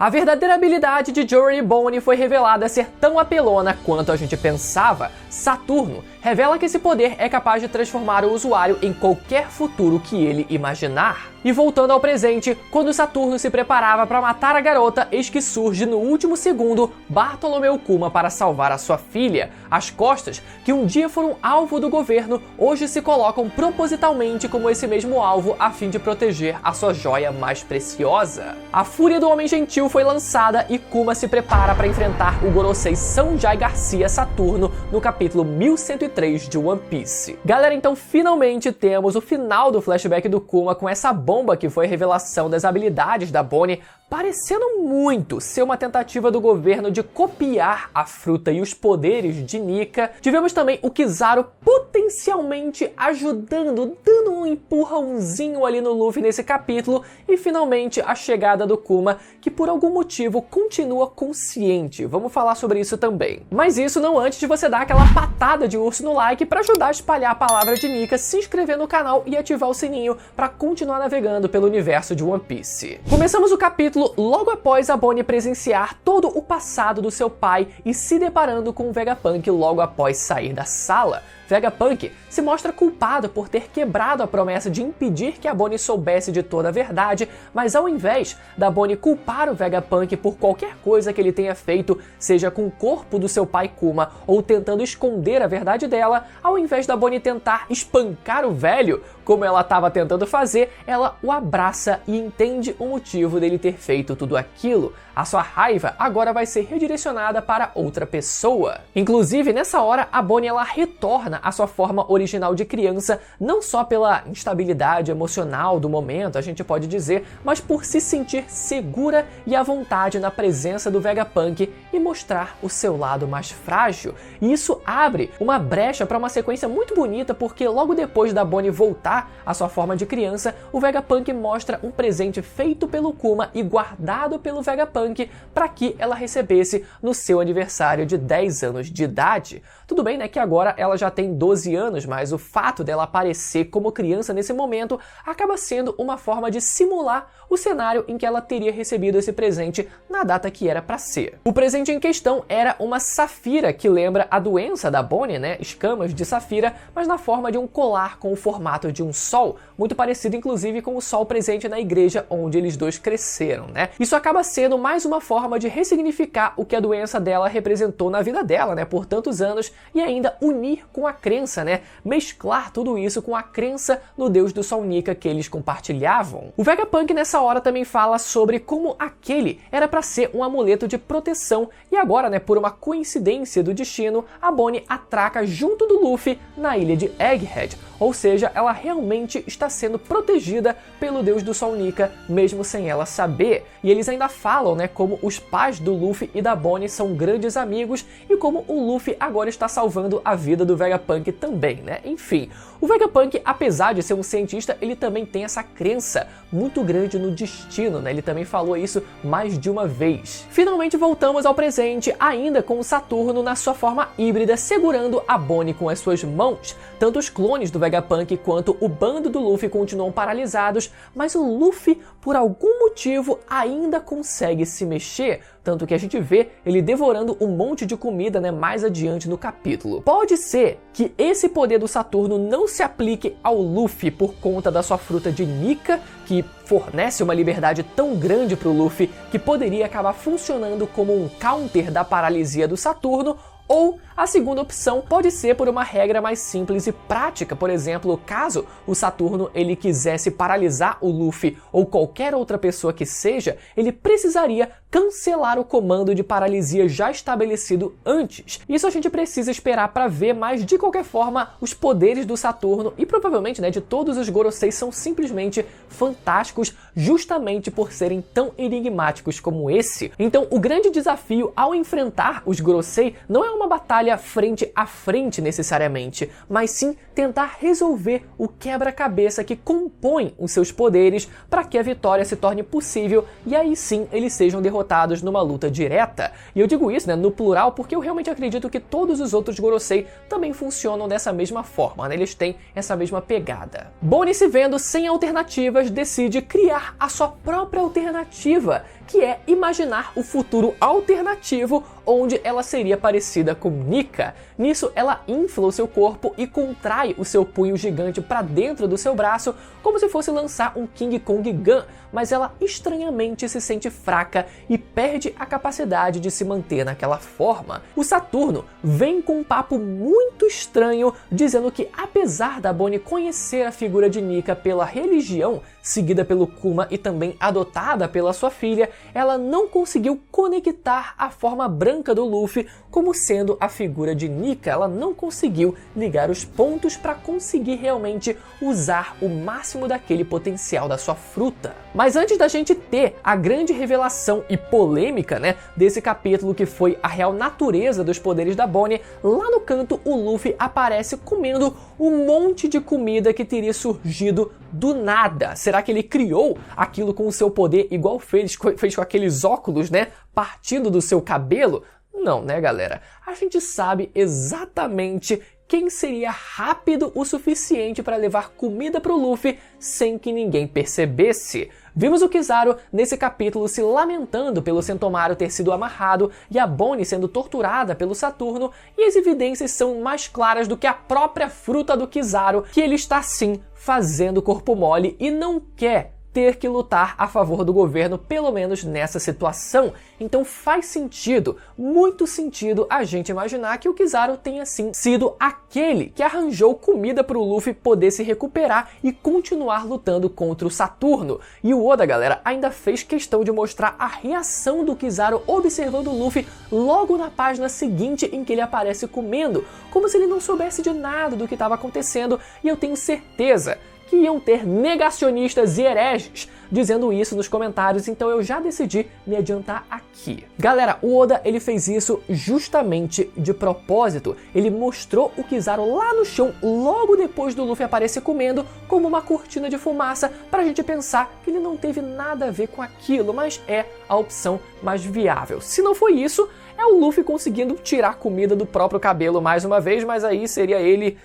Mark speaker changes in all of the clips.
Speaker 1: A verdadeira habilidade de Jory Bonnie foi revelada ser tão apelona quanto a gente pensava. Saturno revela que esse poder é capaz de transformar o usuário em qualquer futuro que ele imaginar. E voltando ao presente, quando Saturno se preparava para matar a garota, eis que surge no último segundo Bartolomeu Kuma para salvar a sua filha. As costas, que um dia foram alvo do governo, hoje se colocam propositalmente como esse mesmo alvo a fim de proteger a sua joia mais preciosa. A fúria do Homem Gentil foi lançada e Kuma se prepara para enfrentar o Gorosei Sanjay Garcia Saturno no capítulo 1103 de One Piece. Galera, então finalmente temos o final do flashback do Kuma com essa bomba que foi a revelação das habilidades da Bonnie, parecendo muito ser uma tentativa do governo de copiar a fruta e os poderes de Nika. Tivemos também o Kizaru potencialmente ajudando, dando um empurrãozinho ali no Luffy nesse capítulo, e finalmente a chegada do Kuma, que por algum motivo continua consciente. Vamos falar sobre isso também. Mas isso não antes de você dar aquela patada de urso no like para ajudar a espalhar a palavra de Nika, se inscrever no canal e ativar o sininho para continuar navegando pelo universo de One Piece. Começamos o capítulo logo após a Bonnie presenciar todo o passado do seu pai e se deparando com o Vegapunk logo após sair da sala. Vegapunk se mostra culpado por ter quebrado a promessa de impedir que a Bonnie soubesse de toda a verdade, mas ao invés da Bonnie culpar o Vegapunk por qualquer coisa que ele tenha feito, seja com o corpo do seu pai Kuma ou tentando esconder a verdade dela, ao invés da Bonnie tentar espancar o velho, como ela estava tentando fazer, ela o abraça e entende o motivo dele ter feito tudo aquilo. A sua raiva agora vai ser redirecionada para outra pessoa. Inclusive, nessa hora, a Bonnie ela retorna à sua forma original de criança, não só pela instabilidade emocional do momento, a gente pode dizer, mas por se sentir segura e à vontade na presença do Vegapunk e mostrar o seu lado mais frágil. E isso abre uma brecha para uma sequência muito bonita, porque logo depois da Bonnie voltar à sua forma de criança, o Vegapunk mostra um presente feito pelo Kuma e guardado pelo Vegapunk para que ela recebesse no seu aniversário de 10 anos de idade. Tudo bem, né, que agora ela já tem 12 anos, mas o fato dela aparecer como criança nesse momento acaba sendo uma forma de simular o cenário em que ela teria recebido esse presente na data que era para ser. O presente em questão era uma safira que lembra a doença da Bonnie, né, escamas de safira, mas na forma de um colar com o formato de um sol, muito parecido inclusive com o sol presente na igreja onde eles dois cresceram, né? Isso acaba sendo mais uma forma de ressignificar o que a doença dela representou na vida dela, né, por tantos anos, e ainda unir com a crença, né, mesclar tudo isso com a crença no deus do Sol Nika que eles compartilhavam. O Vegapunk nessa hora também fala sobre como aquele era para ser um amuleto de proteção, e agora, né, por uma coincidência do destino, a Bonnie atraca junto do Luffy na ilha de Egghead, ou seja, ela realmente está sendo protegida pelo deus do Sol Nika, mesmo sem ela saber. E eles ainda falam, né, como os pais do Luffy e da Bonnie são grandes amigos e como o Luffy agora está salvando a vida do Vegapunk também, né? Enfim, o Vegapunk, apesar de ser um cientista, ele também tem essa crença muito grande no destino, né? Ele também falou isso mais de uma vez. Finalmente voltamos ao presente, ainda com o Saturno na sua forma híbrida, segurando a Bonnie com as suas mãos. Tanto os clones do Vegapunk quanto o bando do Luffy continuam paralisados, mas o Luffy, por algum motivo, ainda consegue se mexer, tanto que a gente vê ele devorando um monte de comida, né, mais adiante no capítulo. Pode ser que esse poder do Saturno não se aplique ao Luffy por conta da sua fruta de Nika, que fornece uma liberdade tão grande para o Luffy que poderia acabar funcionando como um counter da paralisia do Saturno, ou a segunda opção pode ser por uma regra mais simples e prática. Por exemplo, caso o Saturno ele quisesse paralisar o Luffy ou qualquer outra pessoa que seja, ele precisaria cancelar o comando de paralisia já estabelecido antes. Isso a gente precisa esperar para ver, mas de qualquer forma, os poderes do Saturno e provavelmente, né, de todos os Goroseis são simplesmente fantásticos, justamente por serem tão enigmáticos como esse. Então, o grande desafio ao enfrentar os Gorosei não é é uma batalha frente a frente necessariamente, mas sim tentar resolver o quebra-cabeça que compõe os seus poderes para que a vitória se torne possível e aí sim eles sejam derrotados numa luta direta. E eu digo isso, no plural, porque eu realmente acredito que todos os outros Gorosei também funcionam dessa mesma forma, eles têm essa mesma pegada. Bonnie, se vendo sem alternativas, decide criar a sua própria alternativa, que é imaginar o futuro alternativo onde ela seria parecida com Nika. Nisso, ela infla o seu corpo e contrai o seu punho gigante para dentro do seu braço, como se fosse lançar um King Kong Gun, mas ela estranhamente se sente fraca e perde a capacidade de se manter naquela forma. O Saturno vem com um papo muito estranho, dizendo que apesar da Bonnie conhecer a figura de Nika pela religião, seguida pelo Kuma e também adotada pela sua filha, ela não conseguiu conectar a forma branca do Luffy como sendo a figura de Nika. Ela não conseguiu ligar os pontos para conseguir realmente usar o máximo daquele potencial da sua fruta. Mas antes da gente ter a grande revelação e polêmica, desse capítulo, que foi a real natureza dos poderes da Bonnie, lá no canto o Luffy aparece comendo um monte de comida que teria surgido do nada. Será que ele criou aquilo com o seu poder, igual fez com aqueles óculos, partindo do seu cabelo? Não, galera? A gente sabe exatamente quem seria rápido o suficiente para levar comida pro Luffy sem que ninguém percebesse. Vimos o Kizaru nesse capítulo se lamentando pelo Sentomaru ter sido amarrado e a Bonnie sendo torturada pelo Saturno, e as evidências são mais claras do que a própria fruta do Kizaru, que ele está sim fazendo corpo mole e não quer ter que lutar a favor do governo, pelo menos nessa situação. Então faz sentido, muito sentido, a gente imaginar que o Kizaru tenha sim sido aquele que arranjou comida para o Luffy poder se recuperar e continuar lutando contra o Saturno. E o Oda, galera, ainda fez questão de mostrar a reação do Kizaru observando o Luffy logo na página seguinte em que ele aparece comendo, como se ele não soubesse de nada do que estava acontecendo, e eu tenho certeza que iam ter negacionistas e hereges dizendo isso nos comentários, então eu já decidi me adiantar aqui. Galera, o Oda ele fez isso justamente de propósito. Ele mostrou o Kizaru lá no chão logo depois do Luffy aparecer comendo como uma cortina de fumaça pra gente pensar que ele não teve nada a ver com aquilo, mas é a opção mais viável. Se não foi isso, é o Luffy conseguindo tirar comida do próprio cabelo mais uma vez, mas aí seria ele,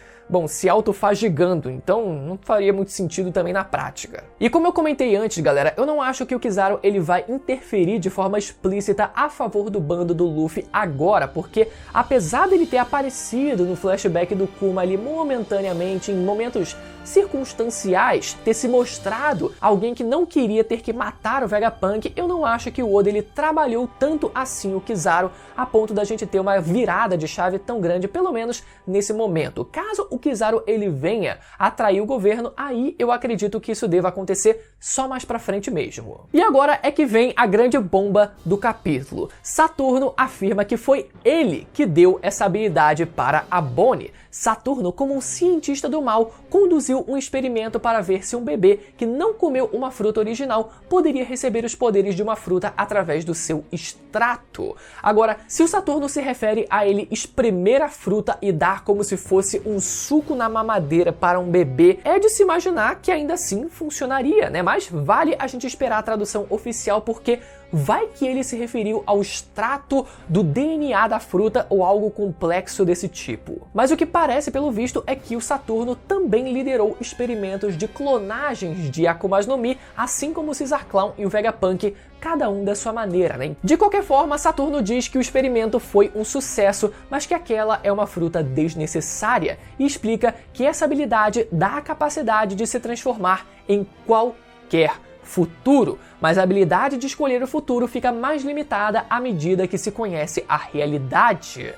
Speaker 1: se autofagigando, então não faria muito sentido também na prática. E como eu comentei antes, galera, eu não acho que o Kizaru ele vai interferir de forma explícita a favor do bando do Luffy agora, porque apesar dele ter aparecido no flashback do Kuma ali momentaneamente, em momentos circunstanciais, ter se mostrado alguém que não queria ter que matar o Vegapunk, eu não acho que o Oda ele trabalhou tanto assim o Kizaru a ponto da gente ter uma virada de chave tão grande, pelo menos nesse momento. Caso o Kizaru ele venha atrair o governo, aí eu acredito que isso deva acontecer só mais pra frente mesmo. E agora é que vem a grande bomba do capítulo. Saturno afirma que foi ele que deu essa habilidade para a Bonnie. Saturno, como um cientista do mal, conduziu um experimento para ver se um bebê que não comeu uma fruta original poderia receber os poderes de uma fruta através do seu extrato. Agora, se o Saturno se refere a ele espremer a fruta e dar como se fosse um suco na mamadeira para um bebê, é de se imaginar que ainda assim funcionaria, Mas vale a gente esperar a tradução oficial, porque vai que ele se referiu ao extrato do DNA da fruta ou algo complexo desse tipo. Mas o que parece, pelo visto, é que o Saturno também liderou experimentos de clonagens de Akumas no Mi, assim como o Caesar Clown e o Vegapunk, cada um da sua maneira, De qualquer forma, Saturno diz que o experimento foi um sucesso, mas que aquela é uma fruta desnecessária, e explica que essa habilidade dá a capacidade de se transformar em qualquer futuro, mas a habilidade de escolher o futuro fica mais limitada à medida que se conhece a realidade.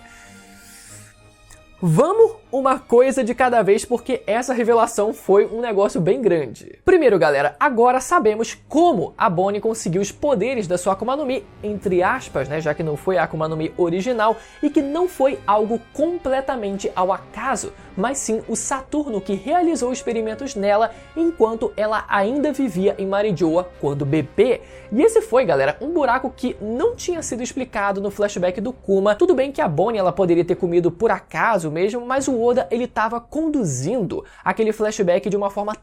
Speaker 1: Vamos uma coisa de cada vez, porque essa revelação foi um negócio bem grande. Primeiro, galera, agora sabemos como a Bonnie conseguiu os poderes da sua Akuma no Mi, entre aspas, né, já que não foi a Akuma no Mi original e que não foi algo completamente ao acaso, mas sim o Saturno que realizou experimentos nela enquanto ela ainda vivia em Marijoa quando bebê. E esse foi, galera, um buraco que não tinha sido explicado no flashback do Kuma. Tudo bem que a Bonnie ela poderia ter comido por acaso mesmo, mas o Oda ele estava conduzindo aquele flashback de uma forma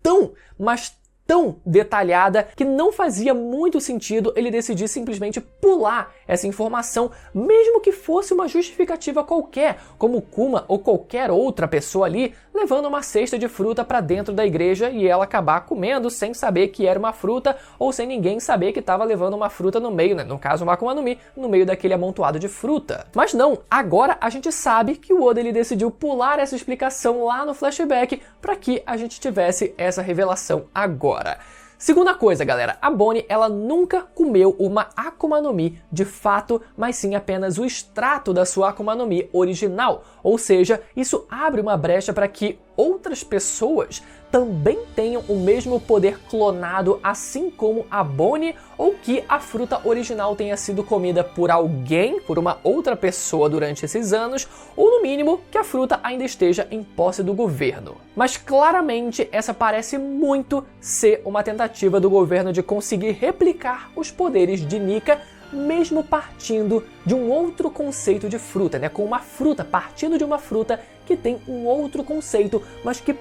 Speaker 1: tão, mas tão detalhada que não fazia muito sentido ele decidir simplesmente pular essa informação, mesmo que fosse uma justificativa qualquer, como Kuma ou qualquer outra pessoa ali levando uma cesta de fruta para dentro da igreja e ela acabar comendo sem saber que era uma fruta ou sem ninguém saber que estava levando uma fruta no meio, né? No caso uma Akuma no Mi, no meio daquele amontoado de fruta. Mas não, agora a gente sabe que o Oda ele decidiu pular essa explicação lá no flashback para que a gente tivesse essa revelação agora. Segunda coisa, galera, a Bonnie ela nunca comeu uma Akuma no Mi de fato, mas sim apenas o extrato da sua Akuma no Mi original. Ou seja, isso abre uma brecha para que outras pessoas também tenham o mesmo poder clonado, assim como a Bonnie, ou que a fruta original tenha sido comida por alguém, por uma outra pessoa durante esses anos, ou no mínimo que a fruta ainda esteja em posse do governo. Mas claramente essa parece muito ser uma tentativa do governo de conseguir replicar os poderes de Nika, mesmo partindo de um outro conceito de fruta, né? Com uma fruta, partindo de uma fruta que tem um outro conceito, mas que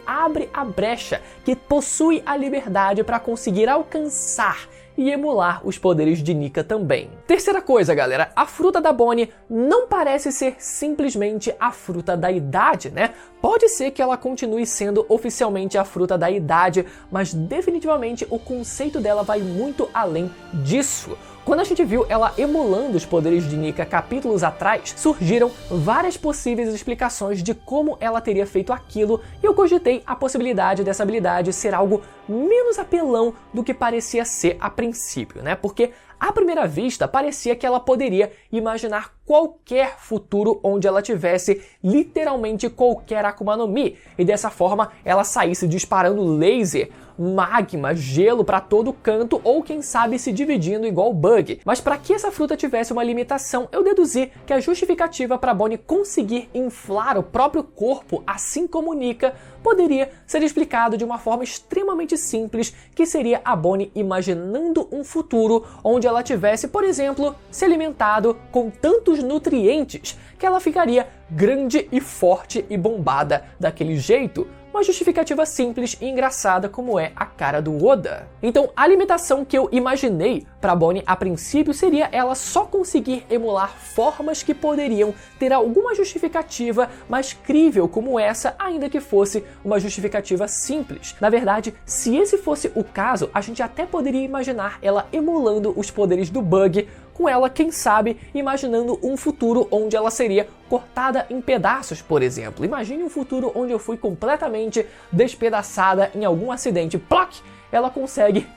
Speaker 1: abre a brecha, que possui a liberdade para conseguir alcançar e emular os poderes de Nika também. Terceira coisa, galera, a fruta da Bonnie não parece ser simplesmente a fruta da idade, né? Pode ser que ela continue sendo oficialmente a fruta da idade, mas definitivamente o conceito dela vai muito além disso. Quando a gente viu ela emulando os poderes de Nika capítulos atrás, surgiram várias possíveis explicações de como ela teria feito aquilo e eu cogitei a possibilidade dessa habilidade ser algo menos apelão do que parecia ser a princípio, né? Porque à primeira vista parecia que ela poderia imaginar qualquer futuro onde ela tivesse literalmente qualquer Akuma no Mi e dessa forma ela saísse disparando laser, magma, gelo para todo canto ou quem sabe se dividindo igual Bug. Mas para que essa fruta tivesse uma limitação, eu deduzi que a justificativa para Bonnie conseguir inflar o próprio corpo, assim como Nika, poderia ser explicado de uma forma extremamente simples, que seria a Bonnie imaginando um futuro onde ela tivesse, por exemplo, se alimentado com tantos nutrientes que ela ficaria grande e forte e bombada daquele jeito. Uma justificativa simples e engraçada como é a cara do Oda. Então a limitação que eu imaginei para Bonnie a princípio seria ela só conseguir emular formas que poderiam ter alguma justificativa mais crível como essa, ainda que fosse uma justificativa simples. Na verdade, se esse fosse o caso, a gente até poderia imaginar ela emulando os poderes do Bug, com ela, quem sabe, imaginando um futuro onde ela seria cortada em pedaços, por exemplo. Imagine um futuro onde eu fui completamente despedaçada em algum acidente. Ploc! Ela consegue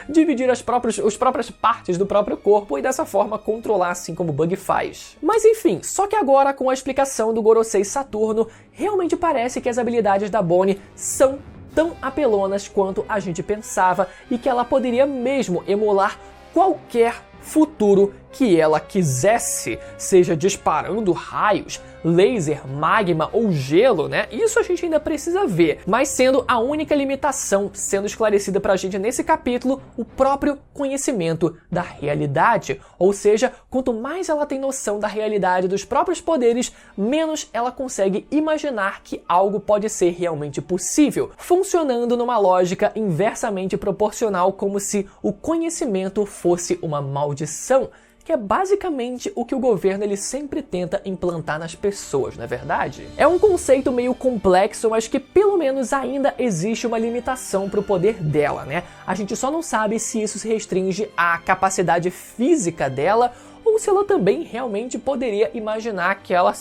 Speaker 1: dividir as próprias partes do próprio corpo e dessa forma controlar assim como o Bug faz. Mas enfim, só que agora com a explicação do Gorosei Saturno, realmente parece que as habilidades da Bonnie são tão apelonas quanto a gente pensava e que ela poderia mesmo emular qualquer futuro que ela quisesse, seja disparando raios, laser, magma ou gelo, né? Isso a gente ainda precisa ver, mas sendo a única limitação sendo esclarecida pra gente nesse capítulo, o próprio conhecimento da realidade. Ou seja, quanto mais ela tem noção da realidade dos próprios poderes, menos ela consegue imaginar que algo pode ser realmente possível, funcionando numa lógica inversamente proporcional, como se o conhecimento fosse uma maldição, que é basicamente o que o governo ele sempre tenta implantar nas pessoas, não é verdade? É um conceito meio complexo, mas que pelo menos ainda existe uma limitação para o poder dela, né? A gente só não sabe se isso se restringe à capacidade física dela ou se ela também realmente poderia imaginar que ela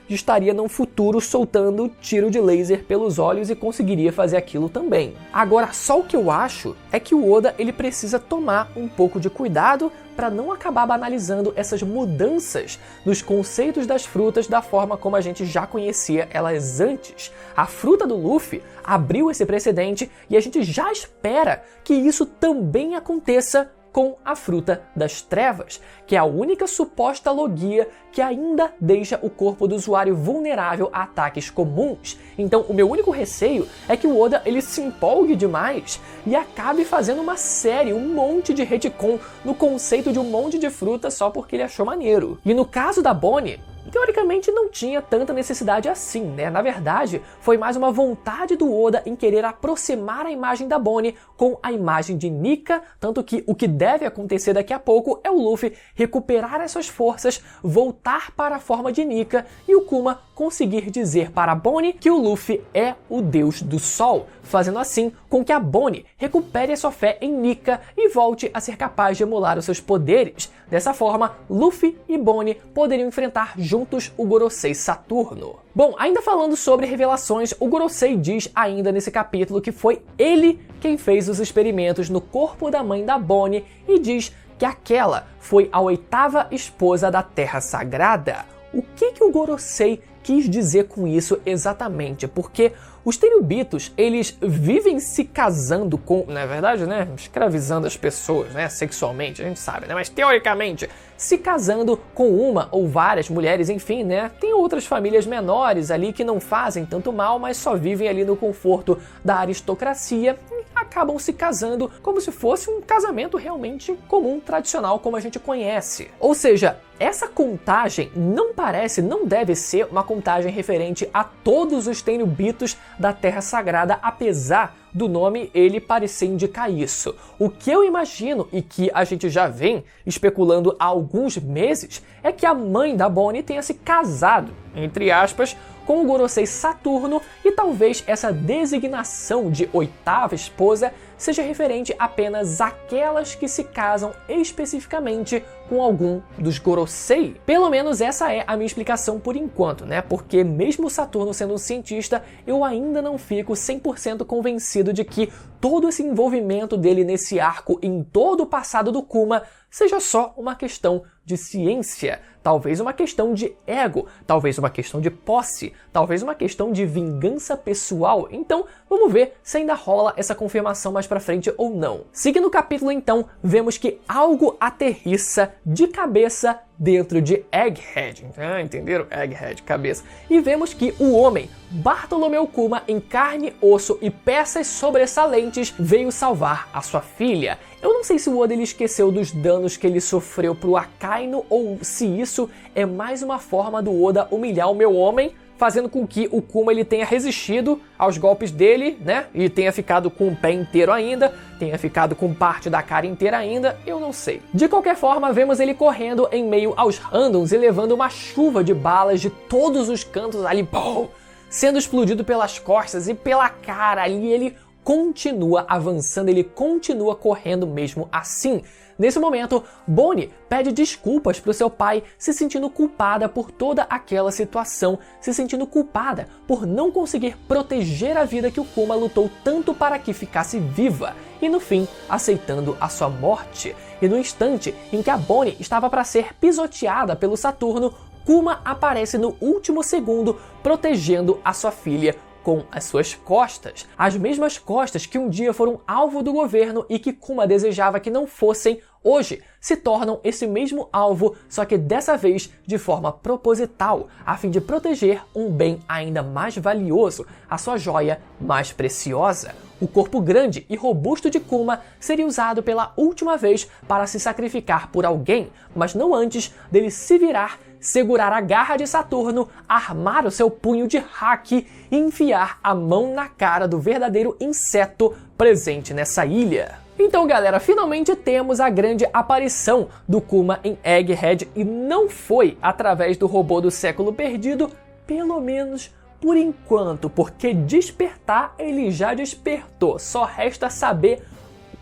Speaker 1: estaria num futuro soltando tiro de laser pelos olhos e conseguiria fazer aquilo também. Agora, só o que eu acho é que o Oda ele precisa tomar um pouco de cuidado para não acabar banalizando essas mudanças nos conceitos das frutas da forma como a gente já conhecia elas antes. A fruta do Luffy abriu esse precedente e a gente já espera que isso também aconteça com a fruta das trevas, que é a única suposta logia que ainda deixa o corpo do usuário vulnerável a ataques comuns. Então o meu único receio é que o Oda ele se empolgue demais e acabe fazendo uma série, um monte de retcon no conceito de um monte de fruta só porque ele achou maneiro. E no caso da Bonnie, teoricamente não tinha tanta necessidade assim, né? Na verdade, foi mais uma vontade do Oda em querer aproximar a imagem da Bonnie com a imagem de Nika, tanto que o que deve acontecer daqui a pouco é o Luffy recuperar as suas forças, voltar para a forma de Nika e o Kuma conseguir dizer para a Bonnie que o Luffy é o deus do sol, fazendo assim com que a Bonnie recupere a sua fé em Nika e volte a ser capaz de emular os seus poderes. Dessa forma, Luffy e Bonnie poderiam enfrentar juntos o Gorosei Saturno. Bom, ainda falando sobre revelações, o Gorosei diz ainda nesse capítulo que foi ele quem fez os experimentos no corpo da mãe da Bonnie e diz que aquela foi a 8ª esposa da Terra Sagrada. O que o Gorosei quis dizer com isso exatamente? Porque os Tenryubitos, eles vivem se casando com, na verdade, né, escravizando as pessoas, né, sexualmente, a gente sabe, né, mas teoricamente, se casando com uma ou várias mulheres, enfim, né, tem outras famílias menores ali que não fazem tanto mal, mas só vivem ali no conforto da aristocracia e acabam se casando como se fosse um casamento realmente comum, tradicional, como a gente conhece. Ou seja, essa contagem não deve ser uma contagem referente a todos os Tenryubitos da Terra Sagrada, apesar do nome ele parecer indicar isso. O que eu imagino e que a gente já vem especulando há alguns meses é que a mãe da Bonnie tenha se casado, entre aspas, com o Gorosei Saturno e talvez essa designação de 8ª esposa seja referente apenas àquelas que se casam especificamente com algum dos Gorosei. Pelo menos essa é a minha explicação por enquanto, né? Porque mesmo Saturno sendo um cientista, eu ainda não fico 100% convencido de que todo esse envolvimento dele nesse arco em todo o passado do Kuma seja só uma questão de ciência, talvez uma questão de ego, talvez uma questão de posse, talvez uma questão de vingança pessoal. Então, vamos ver se ainda rola essa confirmação mais pra frente ou não. Seguindo o capítulo, então, vemos que algo aterrissa de cabeça dentro de Egghead. Entenderam? Egghead, cabeça. E vemos que o homem, Bartolomeu Kuma, em carne, osso e peças sobressalentes, veio salvar a sua filha. Eu não sei se o Oda ele esqueceu dos danos que ele sofreu pro Akainu ou se isso é mais uma forma do Oda humilhar o meu homem, fazendo com que o Kuma ele tenha resistido aos golpes dele, né? E tenha ficado com o pé inteiro ainda, tenha ficado com parte da cara inteira ainda, eu não sei. De qualquer forma, vemos ele correndo em meio aos randoms e levando uma chuva de balas de todos os cantos ali, pô, sendo explodido pelas costas e pela cara ali. Ele continua avançando, ele continua correndo mesmo assim. Nesse momento, Bonnie pede desculpas para o seu pai, se sentindo culpada por toda aquela situação, se sentindo culpada por não conseguir proteger a vida que o Kuma lutou tanto para que ficasse viva, e no fim, aceitando a sua morte. E no instante em que a Bonnie estava para ser pisoteada pelo Saturno, Kuma aparece no último segundo, protegendo a sua filha com as suas costas. As mesmas costas que um dia foram alvo do governo e que Kuma desejava que não fossem, hoje se tornam esse mesmo alvo, só que dessa vez de forma proposital, a fim de proteger um bem ainda mais valioso, a sua joia mais preciosa. O corpo grande e robusto de Kuma seria usado pela última vez para se sacrificar por alguém, mas não antes dele se virar, segurar a garra de Saturno, armar o seu punho de haki e enfiar a mão na cara do verdadeiro inseto presente nessa ilha. Então, galera, finalmente temos a grande aparição do Kuma em Egghead e não foi através do robô do século perdido, pelo menos por enquanto, porque despertar ele já despertou, só resta saber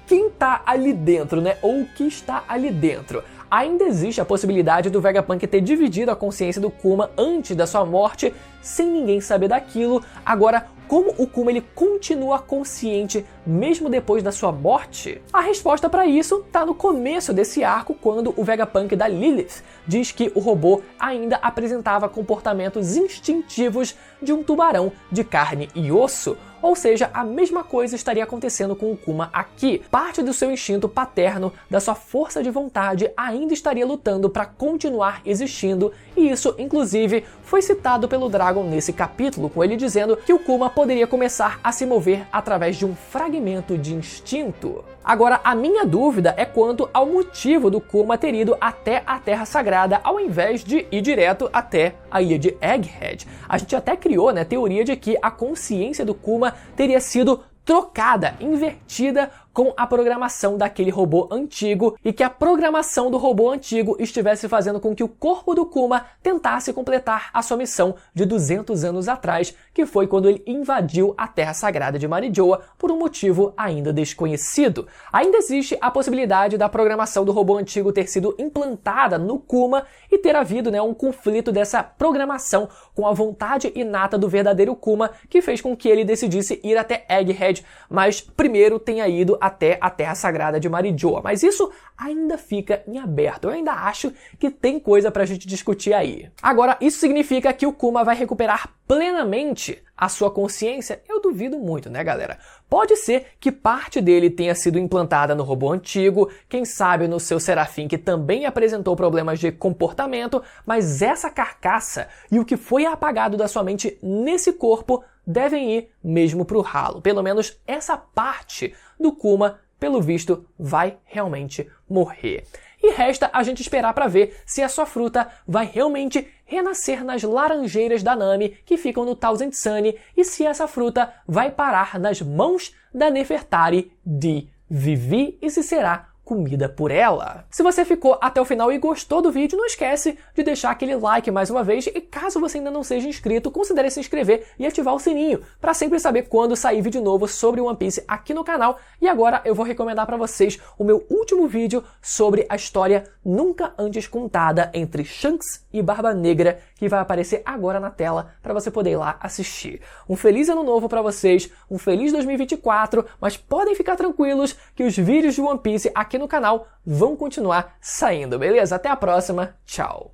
Speaker 1: quem tá ali dentro, né? Ou o que está ali dentro. Ainda existe a possibilidade do Vegapunk ter dividido a consciência do Kuma antes da sua morte, sem ninguém saber daquilo. Agora, como o Kuma ele continua consciente mesmo depois da sua morte? A resposta para isso está no começo desse arco, quando o Vegapunk da Lilith diz que o robô ainda apresentava comportamentos instintivos de um tubarão de carne e osso. Ou seja, a mesma coisa estaria acontecendo com o Kuma aqui. Parte do seu instinto paterno, da sua força de vontade, ainda estaria lutando para continuar existindo, e isso, inclusive, foi citado pelo Dragon nesse capítulo, com ele dizendo que o Kuma poderia começar a se mover através de um fragmento de instinto. Agora, a minha dúvida é quanto ao motivo do Kuma ter ido até a Terra Sagrada ao invés de ir direto até a ilha de Egghead. A gente até criou, né, a teoria de que a consciência do Kuma teria sido trocada, invertida com a programação daquele robô antigo, e que a programação do robô antigo estivesse fazendo com que o corpo do Kuma tentasse completar a sua missão de 200 anos atrás, que foi quando ele invadiu a Terra Sagrada de Marijoa por um motivo ainda desconhecido. Ainda existe a possibilidade da programação do robô antigo ter sido implantada no Kuma e ter havido, né, um conflito dessa programação com a vontade inata do verdadeiro Kuma, que fez com que ele decidisse ir até Egghead, mas primeiro tenha ido até a Terra Sagrada de Marijoa. Mas isso ainda fica em aberto. Eu ainda acho que tem coisa pra gente discutir aí. Agora, isso significa que o Kuma vai recuperar plenamente a sua consciência? Eu duvido muito, né, galera? Pode ser que parte dele tenha sido implantada no robô antigo, quem sabe no seu Serafim, que também apresentou problemas de comportamento, mas essa carcaça e o que foi apagado da sua mente nesse corpo devem ir mesmo pro ralo. Pelo menos essa parte do Kuma, pelo visto, vai realmente morrer. E resta a gente esperar para ver se a sua fruta vai realmente renascer nas laranjeiras da Nami, que ficam no Thousand Sunny, e se essa fruta vai parar nas mãos da Nefertari de Vivi e se será comida por ela. Se você ficou até o final e gostou do vídeo, não esquece de deixar aquele like mais uma vez, e caso você ainda não seja inscrito, considere se inscrever e ativar o sininho para sempre saber quando sair vídeo novo sobre One Piece aqui no canal. E agora eu vou recomendar para vocês o meu último vídeo sobre a história nunca antes contada entre Shanks e Barba Negra, que vai aparecer agora na tela para você poder ir lá assistir. Um feliz ano novo para vocês, um feliz 2024, mas podem ficar tranquilos que os vídeos de One Piece aqui no canal vão continuar saindo, beleza? Até a próxima, tchau!